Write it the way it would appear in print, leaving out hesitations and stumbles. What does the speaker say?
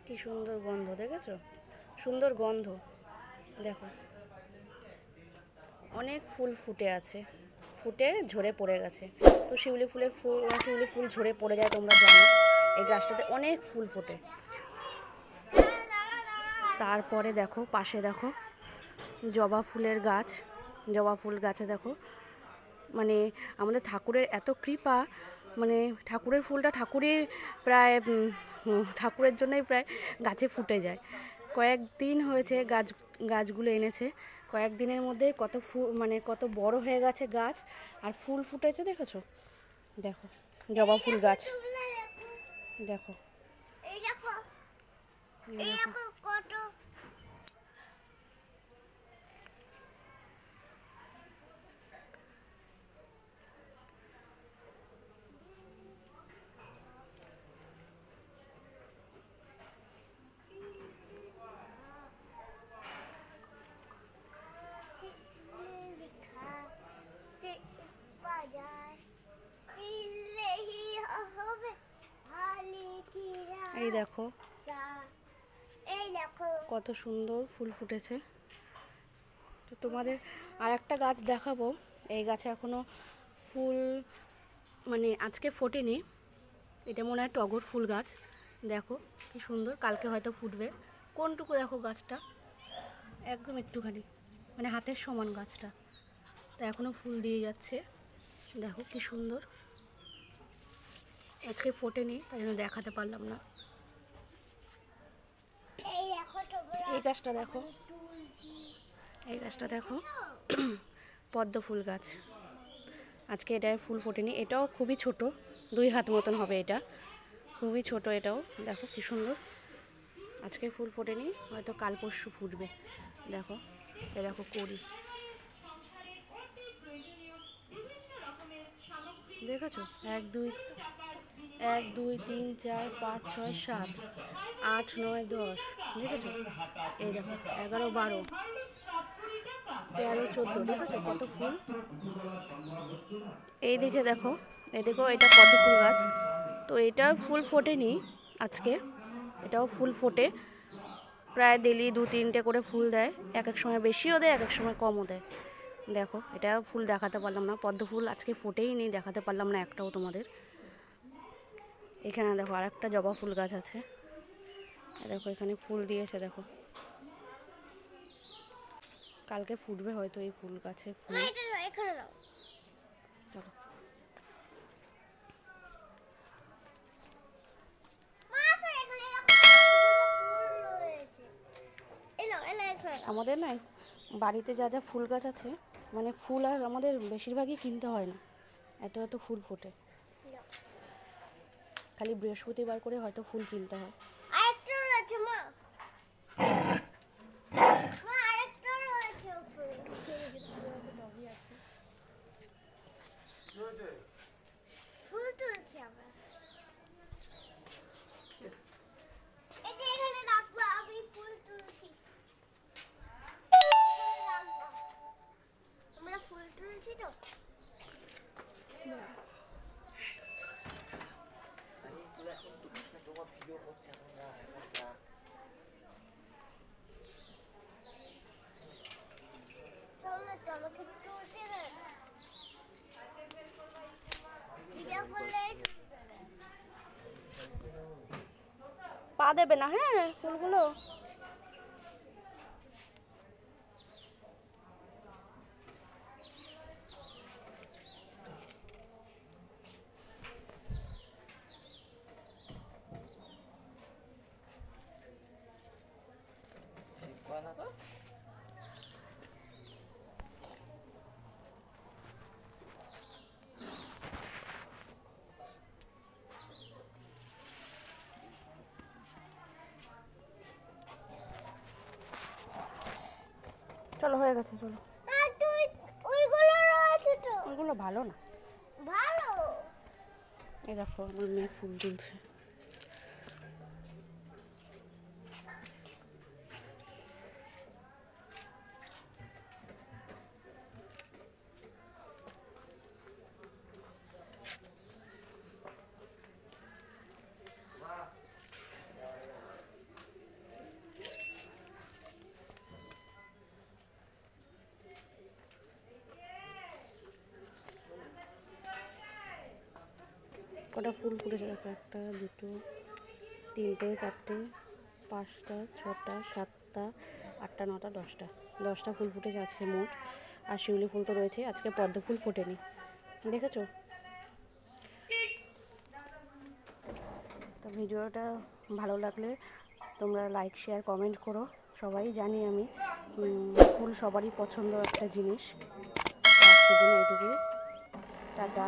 কি সুন্দর গন্ধ, দেখেছো? সুন্দর গন্ধ। দেখো, অনেক ফুল ফুটে আছে, ফুটে ঝরে পড়ে গেছে। তো শিউলি ফুল ঝরে পড়ে যায়, তোমরা জানো। এই গাছটাতে অনেক ফুল ফোটে। তারপরে দেখো, পাশে দেখো জবা ফুলের গাছ। জবা ফুল গাছে দেখো, মানে আমাদের ঠাকুরের এত কৃপা, মানে ঠাকুরের ফুলটা প্রায় ঠাকুরের জন্যই প্রায় গাছে ফুটে যায়। কয়েকদিন হয়েছে গাছগুলো এনেছে, কয়েকদিনের মধ্যে কত ফুল, মানে কত বড় হয়ে গেছে গাছ, আর ফুল ফুটেছে, দেখেছো? দেখো জবা ফুল গাছ, দেখো কত। এই দেখো কত সুন্দর ফুল ফুটেছে। তো তোমাদের আর একটা গাছ দেখাবো। এই গাছে এখনো ফুল, মানে আজকে ফোটেনি। এটা মনে হয় টগর ফুল গাছ। দেখো কি সুন্দর, কালকে হয়তো ফুটবে। কোনটুকু দেখো গাছটা, একদম একটুখানি, মানে হাতের সমান গাছটা, তা এখনো ফুল দিয়ে যাচ্ছে। দেখো কি সুন্দর। আজকে ফোটেনি, তাই জন্য দেখাতে পারলাম না। এই গাছটা দেখো, এই গাছটা দেখো পদ্ম ফুল গাছ। আজকে এটায় ফুল ফোটেনি, এটাও খুবই ছোট, 2 হাত মতন হবে। এটা খুবই ছোট, এটাও দেখো কি সুন্দর। আজকে ফুল ফোটেনি, হয়তো কাল পরশু ফুটবে। দেখো, এ দেখো কড়ি, দেখেছো? 1 2 3 4 5 6 7 8 9 10, দেখেছো? এই দেখো 11 12 13 14, দেখেছো কত ফুল? এই দিকে দেখো, এই দেখো, এটা পদ্ম ফুল গাছ। তো এটা ফুল ফোটেনি আজকে, এটাও ফুল ফোটে প্রায় ডেলি 2-3টে করে ফুল দেয়। এক এক সময় বেশিও দেয়, এক এক সময় কমও দেয়। দেখো, এটা ফুল দেখাতে পারলাম না, পদ্ম ফুল আজকে ফোটেই নেই, দেখাতে পারলাম না একটাও তোমাদের। এখানে দেখো আর একটা জবা ফুল গাছ আছে, দেখো এখানে ফুল দিয়েছে, দেখো কালকে ফুটবে হয়তো এই ফুল গাছে ফুল। আমাদের না বাড়িতে যা যা ফুল গাছ আছে, মানে ফুল আর আমাদের বেশিরভাগই কিনতে হয় না, এত এত ফুল ফোটে। খালি বৃহস্পতিবার করে হয়তো ফুল কিনতে হয়। পা দেবে না, হ্যাঁ ফুলগুলো। চলো হয়ে গেছে, চলো। ওইগুলো ভালো না, ভালো। এই দেখো আমার মেয়ে ফুল তুলছে। কটা ফুল ফুটেছে দেখো, 1 2 3 4 5 6 7 8 9 10টা ফুল ফুটেছে আজকে মোট। আর শিউলি ফুল তো রয়েছে, আজকে পদ্ম ফুল ফোটেনি, দেখেছো? তো ভিডিওটা ভালো লাগলে তোমরা লাইক শেয়ার কমেন্ট করো। সবাই জানি আমি ফুল সবারই পছন্দ একটা জিনিস। আজকের জন্য এইটুকুই, টাটা।